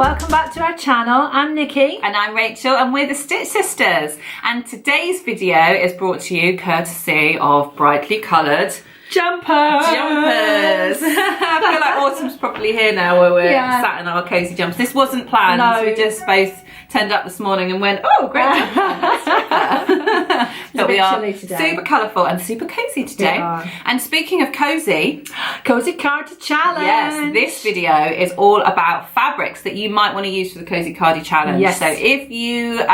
Welcome back to our channel. I'm Nikki. And I'm Rachel, and we're the Stitch Sisters. And today's video is brought to you courtesy of brightly coloured Jumpers! I feel like autumn's probably here now where we're sat in our cosy jumpers. This wasn't planned. No. We just both turned up this morning and went, oh, great jumper. But we are super colourful and super cosy today. And speaking of cosy, Cosycardichallenge. Yes, this video is all about fabrics that you might want to use for the cosycardichallenge. Yes. So if you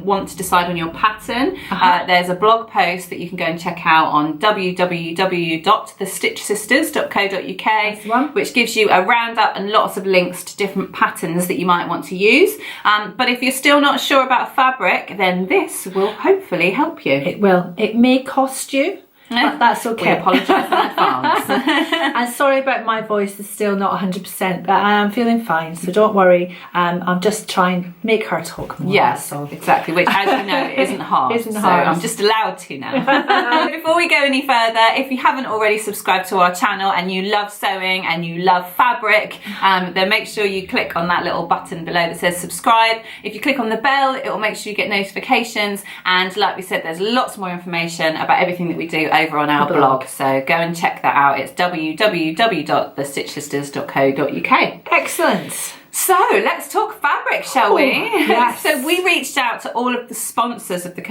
want to decide on your pattern, there's a blog post that you can go and check out on www.thestitchsisters.co.uk, which gives you a roundup and lots of links to different patterns that you might want to use. But if you're still not sure about a fabric, then this will hopefully help you. It will. It may cost you, but that's okay. We apologise in advance. And sorry about my voice, is still not 100%, but I am feeling fine, so don't worry. I'm just trying to make her talk more. Yes, exactly, which, as you know, isn't hard. Isn't hard. I'm just allowed to now. Before we go any further, if you haven't already subscribed to our channel and you love sewing and you love fabric, then make sure you click on that little button below that says subscribe. If you click on the bell, it will make sure you get notifications. And like we said, there's lots more information about everything that we do over on our blog. So go and check that out. It's www.thestitchsisters.co.uk. Excellent. So let's talk fabric, shall we? Yes. So we reached out to all of the sponsors of the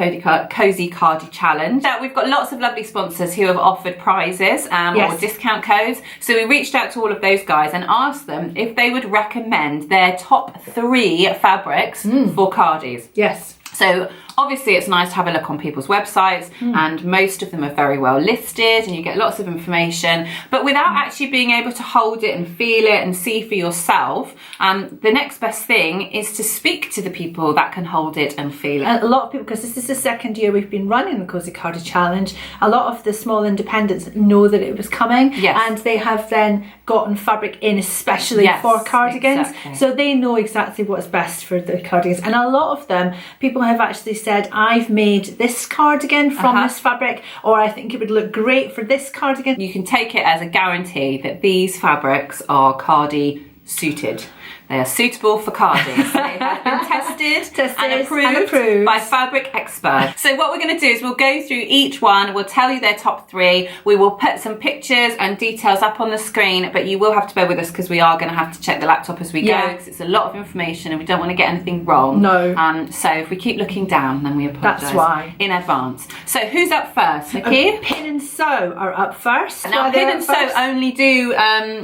Cozy Cardi Challenge. We've got lots of lovely sponsors who have offered prizes or discount codes. So we reached out to all of those guys and asked them if they would recommend their top 3 fabrics for cardis. Yes. So obviously it's nice to have a look on people's websites, and most of them are very well listed and you get lots of information, but without actually being able to hold it and feel it and see for yourself, the next best thing is to speak to the people that can hold it and feel it. A lot of people, because this is the second year we've been running the Cozy Cardi Challenge, a lot of the small independents know that it was coming, and they have then gotten fabric in especially for cardigans, so they know exactly what's best for the cardigans. And a lot of them, people have actually said, I've made this cardigan from this fabric, or I think it would look great for this cardigan. You can take it as a guarantee that these fabrics are cardi suited. They are suitable for cardis. They have been tested and approved by fabric experts. So what we're going to do is we'll go through each one. We'll tell you their top 3. We will put some pictures and details up on the screen, but you will have to bear with us because we are going to have to check the laptop as we go, because it's a lot of information and we don't want to get anything wrong. No. So if we keep looking down, then we apologise. That's why. In advance. So who's up first, Nikki? Pin and Sew are up first. Now Pin and Sew only do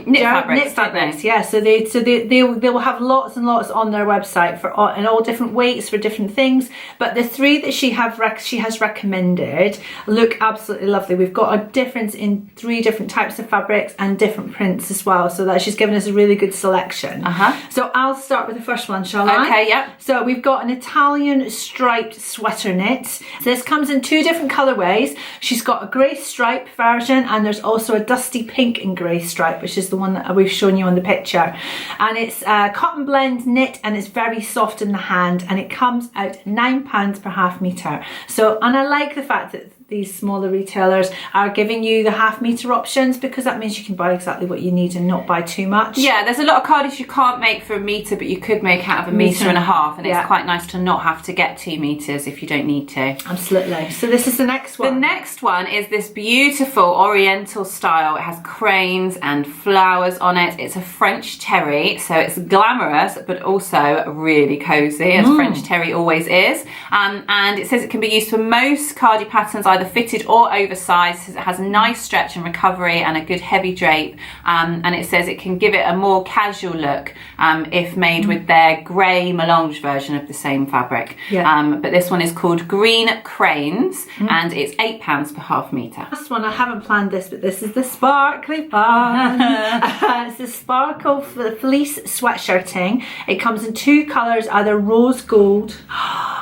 knit fabrics, knit fabrics, yeah. So they will have lots and lots on their website for all different weights for different things. But the 3 that she has recommended look absolutely lovely. We've got a difference in 3 different types of fabrics and different prints as well. So that she's given us a really good selection. So I'll start with the first one, shall I? Okay, yeah. So we've got an Italian striped sweater knit. So this comes in 2 different colorways. She's got a grey stripe version, and there's also a dusty pink and grey stripe, which is the one that we've shown you on the picture. And it's cotton blend knit, and it's very soft in the hand, and it comes out £9 per half metre. So, and I like the fact that these smaller retailers are giving you the half metre options, because that means you can buy exactly what you need and not buy too much. Yeah, there's a lot of cardis you can't make for a metre, but you could make out of a metre and a half, and it's quite nice to not have to get 2 metres if you don't need to. Absolutely. So this is the next one. The next one is this beautiful oriental style. It has cranes and flowers on it. It's a French terry, so it's glamorous but also really cosy, as French terry always is. And it says it can be used for most cardi patterns, either fitted or oversized. It has a nice stretch and recovery and a good heavy drape, and it says it can give it a more casual look if made with their grey melange version of the same fabric. But this one is called Green Cranes, and it's £8 per half metre. Last one, I haven't planned this, but this is the sparkly one. It's the Sparkle Fleece Sweatshirting. It comes in 2 colours, either rose gold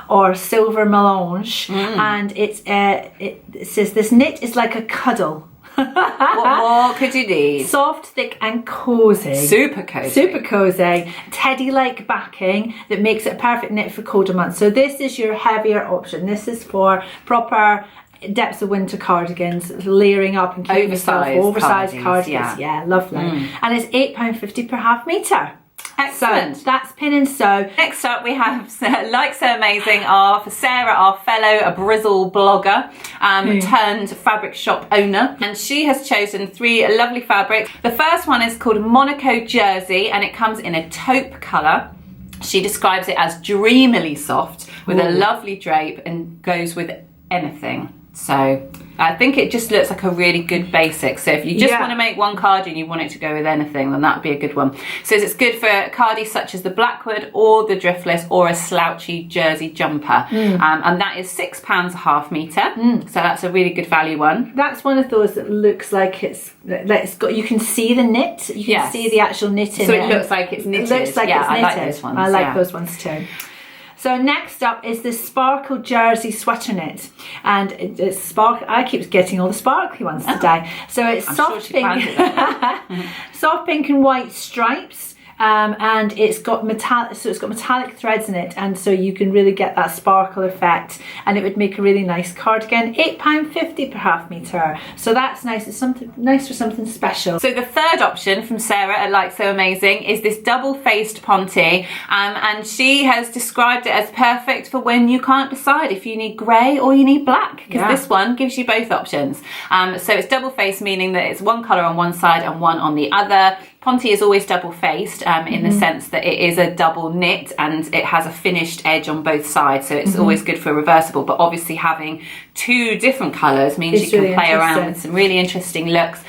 or silver melange, and it says this knit is like a cuddle. What more could you need? Soft, thick and cosy. Super cosy. Super cosy. Teddy-like backing that makes it a perfect knit for colder months. So this is your heavier option. This is for proper depths of winter cardigans, layering up and keeping oversized cardigans. Yeah, lovely. And it's £8.50 per half metre. Excellent. So that's Pin and Sew. Next up we have Like So Amazing for Sarah, our fellow Brizzle blogger turned fabric shop owner, and she has chosen 3 lovely fabrics. The first one is called Monaco Jersey, and it comes in a taupe colour. She describes it as dreamily soft with a lovely drape and goes with anything. So I think it just looks like a really good basic. So if you just want to make one cardie and you want it to go with anything, then that would be a good one. So it's good for cardies such as the Blackwood or the Driftless or a slouchy jersey jumper. And that is £6 a half metre. So that's a really good value one. That's one of those that looks like it's got, you can see the knit, you can see the actual knit in it. So it looks like it's knitted. It looks like it's knitted. I like those ones. I like those ones too. So next up is the Sparkle Jersey Sweater Knit, and it's sparkle. I keep getting all the sparkly ones today. So it's soft pink, soft pink and white stripes. And it's got metallic threads in it, and so you can really get that sparkle effect, and it would make a really nice cardigan. £8.50 per half metre, so that's nice. It's something nice for something special. So the third option from Sarah at Like So Amazing is this double-faced ponte, and she has described it as perfect for when you can't decide if you need grey or you need black, because this one gives you both options. So it's double-faced, meaning that it's one colour on one side and one on the other. Ponte is always double-faced in the sense that it is a double knit and it has a finished edge on both sides, so it's always good for reversible, but obviously having 2 different colours means you can really play around with some really interesting looks.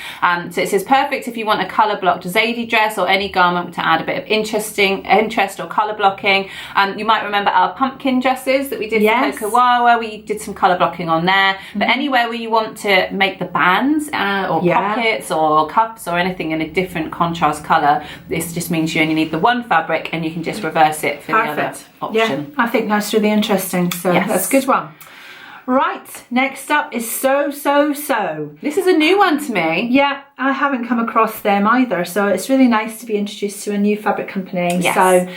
So it says perfect if you want a colour blocked Zadie dress or any garment to add a bit of interest or colour blocking. You might remember our pumpkin dresses that we did for Kokawawa. We did some colour blocking on there, but anywhere where you want to make the bands or pockets or cups or anything in a different contrast colour, this just means you only need the one fabric and you can just reverse it for the other option. I think that's really interesting, so that's a good one. Right, next up is Sew. This is a new one to me. Yeah, I haven't come across them either, so it's really nice to be introduced to a new fabric company. So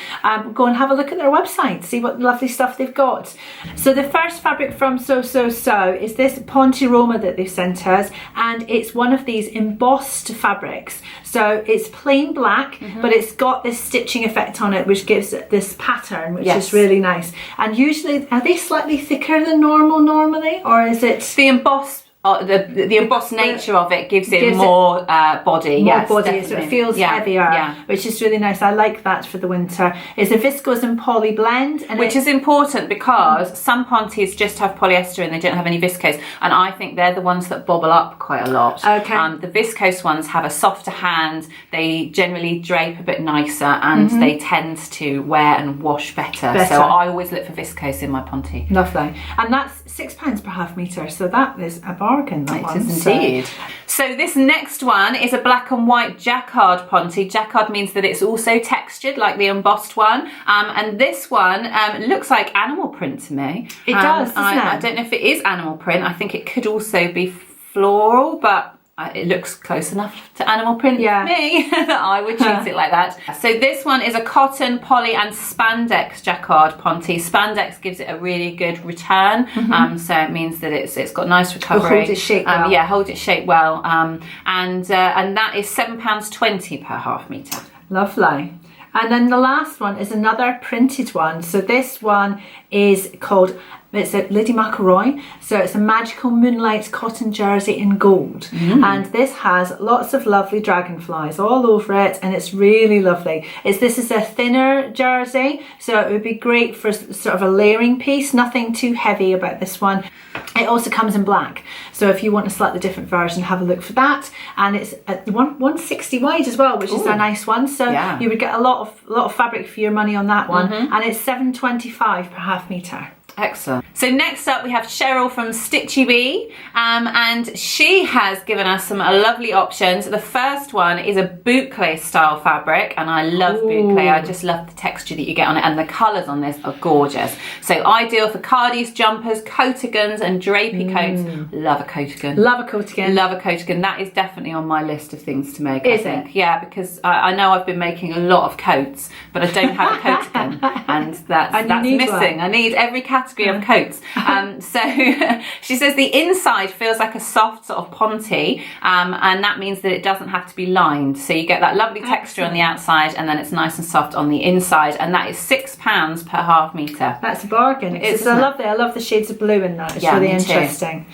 go and have a look at their website, see what lovely stuff they've got. So the first fabric from Sew is this Ponte Roma that they've sent us, and it's one of these embossed fabrics. So it's plain black, but it's got this stitching effect on it, which gives it this pattern, which is really nice. And usually, are they slightly thicker than normally, or is it the embossed? The embossed nature of it gives it more body. More body, so it feels heavier, which is really nice. I like that for the winter. It's a viscose and poly blend, and which is important because some pontes just have polyester and they don't have any viscose, and I think they're the ones that bobble up quite a lot. The viscose ones have a softer hand, they generally drape a bit nicer, and they tend to wear and wash better. So I always look for viscose in my ponte. Lovely. And that's £6 per half metre, so that is a bargain, that one. It is indeed. So this next one is a black and white jacquard ponte. Jacquard means that it's also textured like the embossed one, and this one looks like animal print to me. It does, doesn't it? I don't know if it is animal print. I think it could also be floral, but it looks close enough to animal print for me that I would choose it like that. So this one is a cotton, poly and spandex jacquard ponte. Spandex gives it a really good return, so it means that it's got nice recovery. Hold its shape well. Hold its shape well. And that is £7.20 per half metre. Lovely. And then the last one is another printed one. So this one is called, it's a Lady McElroy, so it's a Magical Moonlight cotton jersey in gold, and this has lots of lovely dragonflies all over it, and it's really lovely. This is a thinner jersey, so it would be great for sort of a layering piece. Nothing too heavy about this one. It also comes in black, so if you want a slightly different version, have a look for that. And it's at 160 wide as well, which is a nice one. So you would get a lot of fabric for your money on that one, and it's £7.25 per half metre. Excellent. So next up we have Cheryl from Stitchy Bee, and she has given us some lovely options. The first one is a boucle style fabric, and I love boucle. I just love the texture that you get on it, and the colours on this are gorgeous. So ideal for cardies, jumpers, coatigans and drapey coats. Love a coatigan. Love a coatigan. Love a coatigan. That is definitely on my list of things to make, I think. Yeah, because I know I've been making a lot of coats, but I don't have a coatigan, and that's missing. I need every category category of coats. So she says the inside feels like a soft sort of ponte, and that means that it doesn't have to be lined. So you get that lovely texture on the outside, and then it's nice and soft on the inside, and that is £6 per half metre. That's a bargain. It's lovely. I love the shades of blue in that. It's really interesting.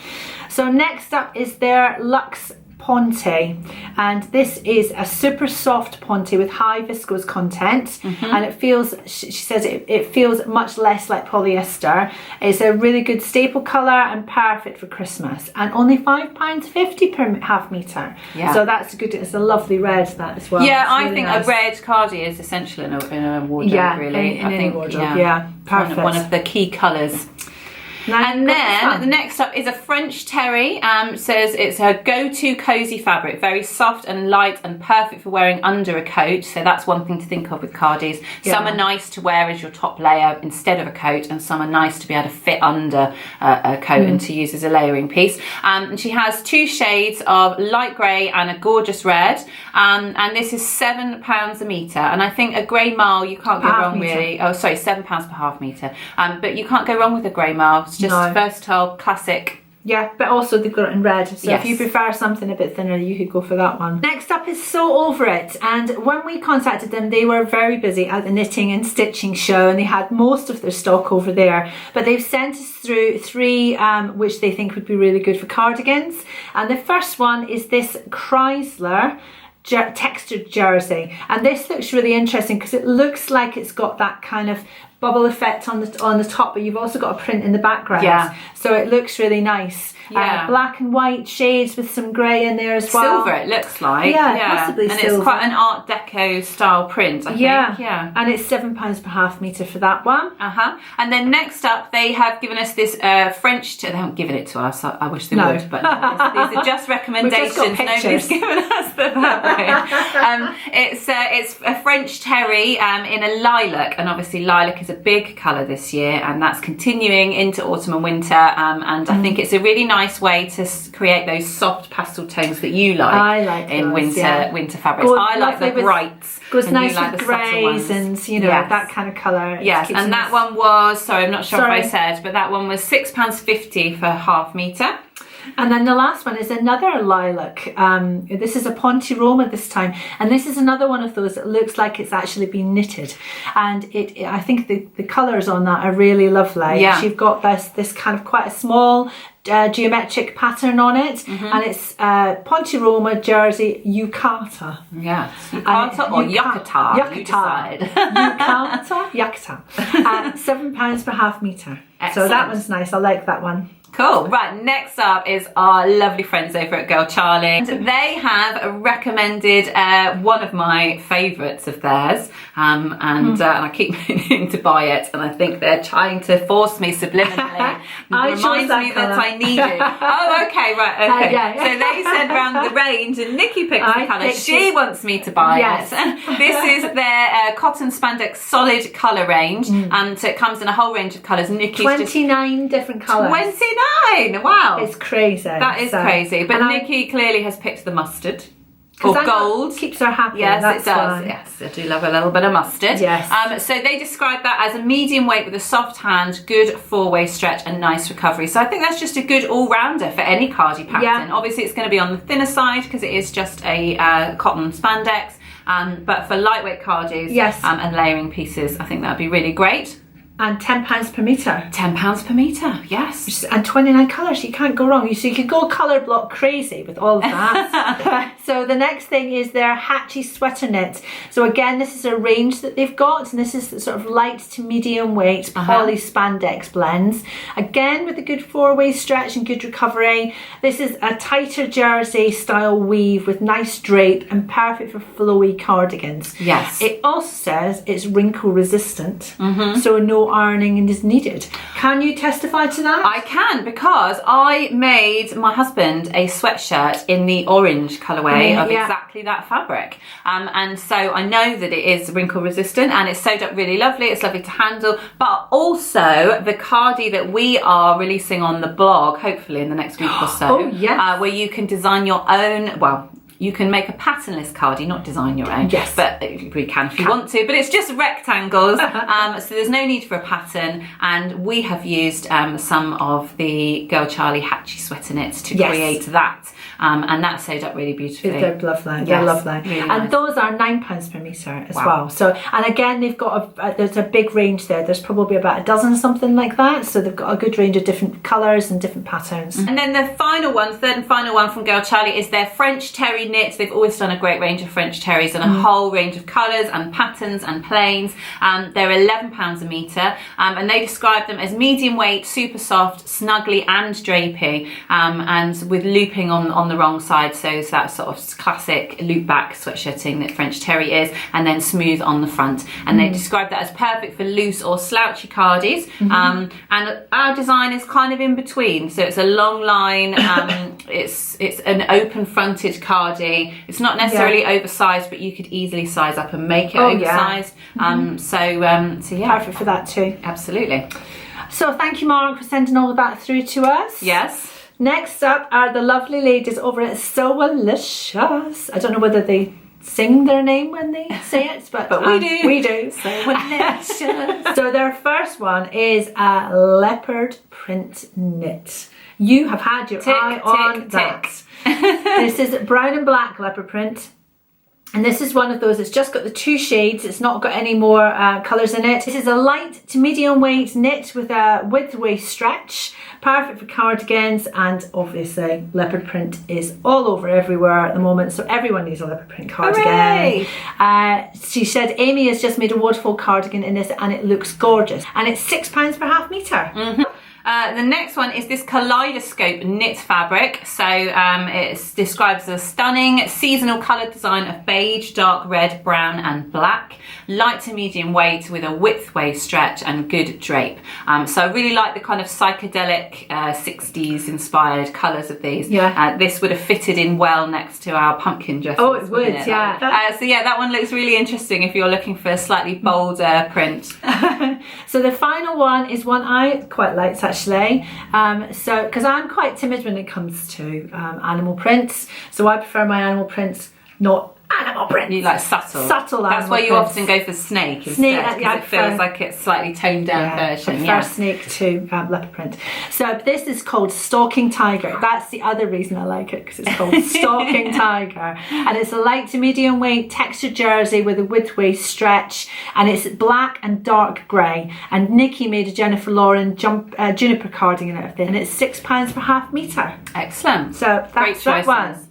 So next up is their Luxe Ponte, and this is a super soft ponte with high viscose content, and it feels, she says it feels much less like polyester. It's a really good staple colour and perfect for Christmas, and only £5.50 per half metre. So that's good. It's a lovely red, that as well. Yeah, I think a red cardi is essential in a wardrobe, really. In any wardrobe, perfect. One of the key colours. And then the next up is a French terry. Says it's a go-to cozy fabric, very soft and light and perfect for wearing under a coat. So that's one thing to think of with cardis. Some are nice to wear as your top layer instead of a coat, and some are nice to be able to fit under a coat and to use as a layering piece. And she has 2 shades of light grey and a gorgeous red. And this is £7 a metre. And I think a grey marl, you can't go wrong really. Oh, sorry, £7 per half metre. But you can't go wrong with a grey marl. Just versatile, classic. Yeah, but also they've got it in red. So if you prefer something a bit thinner, you could go for that one. Next up is So Over It. And when we contacted them, they were very busy at the knitting and stitching show, and they had most of their stock over there. But they've sent us through 3 which they think would be really good for cardigans. And the first one is this Chrysler textured jersey, and this looks really interesting because it looks like it's got that kind of bubble effect on the top, but you've also got a print in the background, so it looks really nice. Black and white shades with some grey in there as well. Silver, it looks like. Possibly and silver. It's quite an Art Deco style print, I think. And it's £7 per half metre for that one. And then next up, they have given us this French. They haven't given it to us. I wish they would, but these are just recommendations. Nobody's given us the fabric. It's a French terry in a lilac, and obviously lilac is a big colour this year, and that's continuing into autumn and winter. And I think it's a really nice way to create those soft pastel tones that you like. I like in those, winter fabrics. I like the brights. Goes nice with greys and that kind of colour. Yes, and that one was, sorry, I'm not sure if I said, but that one was £6.50 for half metre. And then the last one is another lilac. This is a Ponte Roma this time, and this is another one of those that looks like it's actually been knitted, and I think the colours on that are really lovely. You've got this kind of quite a small geometric pattern on it, and it's Ponte Roma jersey yukata. Yes, yukata or yakata. You decide. Yukata. £7 per half metre. So that one's nice. I like that one. Cool. Right, next up is our lovely friends over at Girl Charlie. They have recommended one of my favourites of theirs, and I keep meaning to buy it, and I think they're trying to force me subliminally. Reminds me that I need it. Oh, okay, right, okay. So they sent round the range, and Nikki picked the colour. She wants me to buy it. This is their cotton spandex solid colour range, and so it comes in a whole range of colours. Nikki's 29 different colours. 29! Wow. It's crazy. That is crazy. But Nikki clearly has picked the mustard. Or gold. Keeps her happy. Yes, it does. Yes, I do love a little bit of mustard. Yes. So they describe that as a medium weight with a soft hand, good 4-way stretch and nice recovery. So I think that's just a good all-rounder for any cardi pattern. Obviously it's going to be on the thinner side because it is just a cotton spandex. But for lightweight cardis and layering pieces, I think that would be really great. And £10 per metre. £10 per metre, yes. And 29 colours, you can't go wrong. So you could go colour block crazy with all of that. So the next thing is their Hatchy sweater knit. So again, this is a range that they've got, and this is the sort of light to medium weight poly spandex blends. Again, with a good 4-way stretch and good recovery. This is a tighter jersey style weave with nice drape and perfect for flowy cardigans. Yes. It also says it's wrinkle resistant, so no ironing is needed. Can you testify to that? I can, because I made my husband a sweatshirt in the orange colourway of exactly that fabric, and so I know that it is wrinkle resistant and it's sewed up really lovely. It's lovely to handle, but also the cardi that we are releasing on the blog hopefully in the next week or so, where you can design your own, well, you can make a patternless cardie, not design your own. Yes. But you can if you want to, but it's just rectangles. So there's no need for a pattern. And we have used some of the Girl Charlee Hatchy sweater knits to create that. And that's sewed up really beautifully. They're lovely. They're lovely. Really and nice. those are £9 per metre as well. So, and again, they've got there's a big range there. There's probably about a dozen, something like that. So they've got a good range of different colours and different patterns. And then the final one, third and final one from Girl Charlee is their French terry knit. They've always done a great range of French terries and a whole range of colours and patterns and plains. They're £11 a metre, and they describe them as medium weight, super soft, snuggly and drapey, and with looping on the wrong side, so it's that sort of classic loop back sweatshirting that French terry is, and then smooth on the front. And they describe that as perfect for loose or slouchy cardies. And our design is kind of in between, so it's a long line. It's an open fronted cardie. It's not necessarily oversized, but you could easily size up and make it oversized. So yeah, Perfect for that too. Absolutely. So thank you, Mark, for sending all of that through to us. Yes. Next up are the lovely ladies over at Sewaliciious. I don't know whether they sing their name when they say it, but we do. We do. Sewaliciious. So their first one is a leopard print knit. You have had your eye on that. This is brown and black leopard print. And this is one of those, it's just got the 2 shades, it's not got any more colours in it. This is a light to medium weight knit with a width waist stretch, perfect for cardigans, and obviously leopard print is all over everywhere at the moment, so everyone needs a leopard print cardigan. She said Amy has just made a waterfall cardigan in this and it looks gorgeous. And it's £6 per half metre. The next one is this kaleidoscope knit fabric. So it's described as a stunning seasonal coloured design of beige, dark red, brown and black. Light to medium weight with a width waist stretch and good drape. So I really like the kind of psychedelic 60s inspired colours of these. This would have fitted in well next to our pumpkin dresses. Oh, it would, yeah. So yeah, that one looks really interesting if you're looking for a slightly bolder print. So the final one is one I quite liked actually. So because I'm quite timid when it comes to animal prints, so I prefer my animal prints not animal print. You like subtle. Subtle animal That's why you prints. often go for snake instead, because it feels like it's slightly toned down version. I prefer snake to leopard print. So this is called Stalking Tiger. That's the other reason I like it, because it's called Stalking Tiger. And it's a light to medium weight textured jersey with a width waist stretch, and it's black and dark grey. And Nikki made a Jennifer Lauren juniper cardigan out of this, and it's £6 per half metre. Excellent. So that's that one.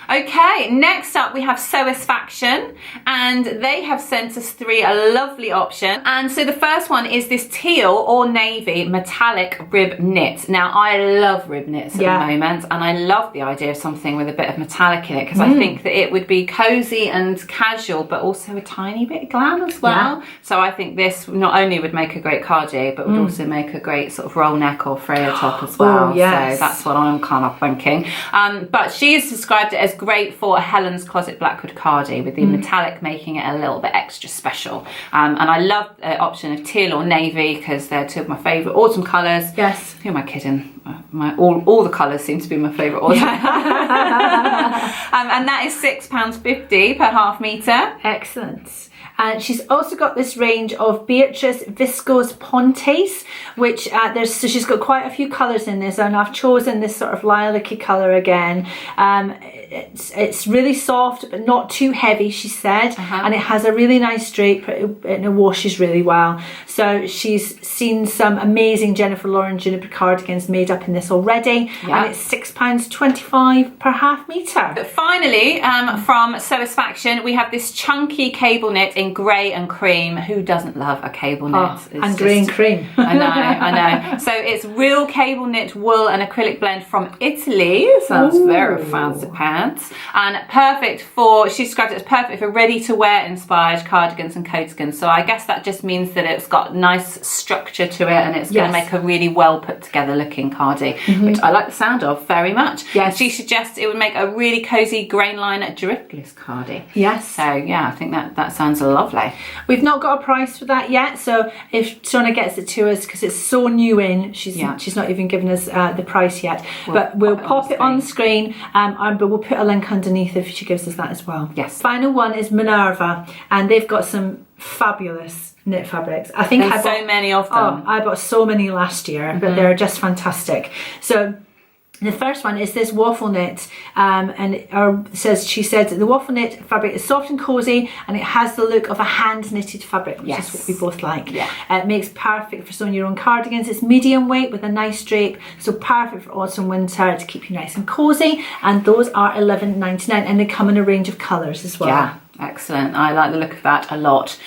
Okay, next up we have Sewisfaction, and they have sent us 3 a lovely option. And so the first one is this teal or navy metallic rib knit. Now I love rib knits at the moment, and I love the idea of something with a bit of metallic in it, because I think that it would be cozy and casual, but also a tiny bit glam as well. So I think this not only would make a great cardie, but would also make a great sort of roll neck or Freya top as well. So that's what I'm kind of thinking. But she has described it as great for a Helen's Closet Blackwood cardie, with the metallic making it a little bit extra special. And I love the option of teal or navy, because they're 2 of my favourite autumn colours. Yes. Who am I kidding? All the colours seem to be my favourite autumn. And that is £6.50 per half metre. Excellent. And she's also got this range of Beatrice Viscose Pontes, which so she's got quite a few colours in this, and I've chosen this sort of lilac-y colour again. It's really soft but not too heavy, she said, and it has a really nice drape and it washes really well. So she's seen some amazing Jennifer Lauren juniper cardigans made up in this already, and it's £6.25 per half metre. But finally, from Sewisfaction, we have this chunky cable knit in grey and cream. Who doesn't love a cable knit? And grey and cream. I know. So it's real cable knit wool and acrylic blend from Italy. Sounds very fancy pants. And perfect for, she described it as perfect for ready to wear inspired cardigans and coatigans. So I guess that just means that it's got nice structure to it, and it's going to make a really well put together looking cardie, which I like the sound of very much. Yes. She suggests it would make a really cozy grain line driftless cardie. Yes. So yeah, I think that sounds a lovely. We've not got a price for that yet, so if Shona gets it to us, because it's so new in, she's not even given us the price yet, but we'll pop it on the screen, but we'll put a link underneath if she gives us that as well. Yes. Final one is Minerva, and they've got some fabulous knit fabrics. I think There's so many of them. I bought so many last year, but they're just fantastic. So the first one is this waffle knit, and she said the waffle knit fabric is soft and cozy, and it has the look of a hand knitted fabric, which is what we both like. Yeah. It makes perfect for sewing your own cardigans. It's medium weight with a nice drape, so perfect for autumn winter to keep you nice and cozy. And those are $11.99, and they come in a range of colours as well. Yeah. Excellent. I like the look of that a lot.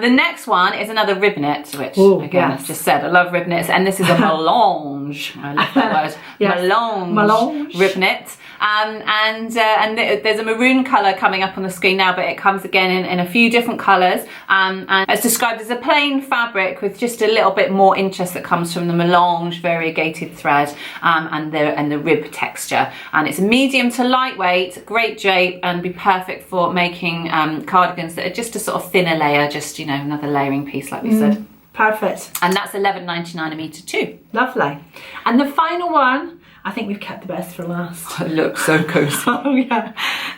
The next one is another rib knit, which again, I've just said, I love rib knits, and this is a melange. I love that word. Yes. Melange rib knit. And there's a maroon colour coming up on the screen now, but it comes again in a few different colours. And it's described as a plain fabric with just a little bit more interest that comes from the melange variegated thread and the rib texture. And it's a medium to lightweight, great drape, and be perfect for making cardigans that are just a sort of thinner layer, just, you know, another layering piece like we said. Perfect. And that's $11.99 a metre too. Lovely. And the final one, I think we've kept the best for last. It looks so cozy. Oh yeah.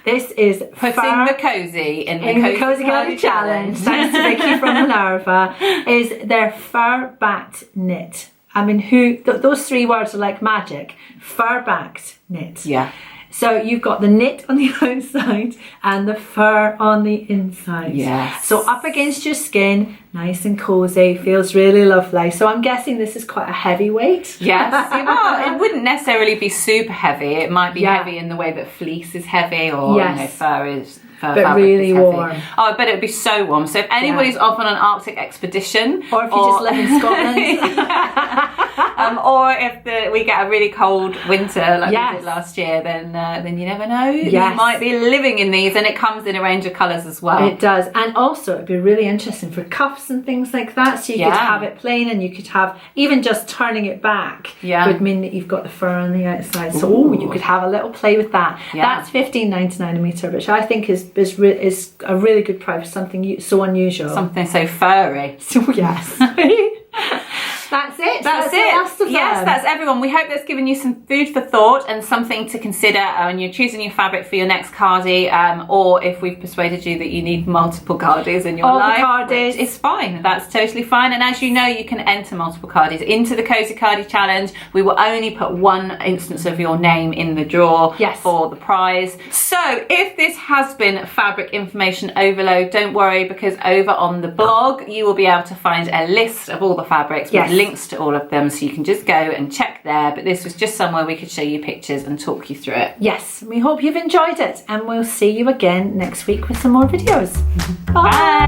This is putting the cozy in the Cosycardichallenge challenge. Thanks to Vicky from Minerva. Is their fur backed knit. I mean, those three words are like magic. Fur backed knit. Yeah. So you've got the knit on the outside and the fur on the inside. Yes. So up against your skin, nice and cozy, feels really lovely. So I'm guessing this is quite a heavy weight. Yes. Well, it wouldn't necessarily be super heavy. It might be heavy in the way that fleece is heavy, or you know, fur is. But really warm. Oh, I bet it would be so warm. So if anybody's off on an Arctic expedition, or if you just live in Scotland, or if we get a really cold winter like we did last year, then you never know. You might be living in these, and it comes in a range of colours as well. It does, and also it'd be really interesting for cuffs and things like that. So you could have it plain, and you could have even just turning it back would mean that you've got the fur on the outside. So you could have a little play with that. That's $15.99 a metre, which I think is a really good price for something so unusual. Something so furry. So yes. That's it. That's it. The last of them. Yes, that's everyone. We hope that's given you some food for thought and something to consider when you're choosing your fabric for your next cardie, or if we've persuaded you that you need multiple cardies in your life. Cardies. It's fine. That's totally fine. And as you know, you can enter multiple cardies into the Cozy Cardie Challenge. We will only put one instance of your name in the draw for the prize. So if this has been fabric information overload, don't worry, because over on the blog you will be able to find a list of all the fabrics with links to all of them, so you can just go and check there. But this was just somewhere we could show you pictures and talk you through it. Yes, we hope you've enjoyed it, and we'll see you again next week with some more videos. Bye.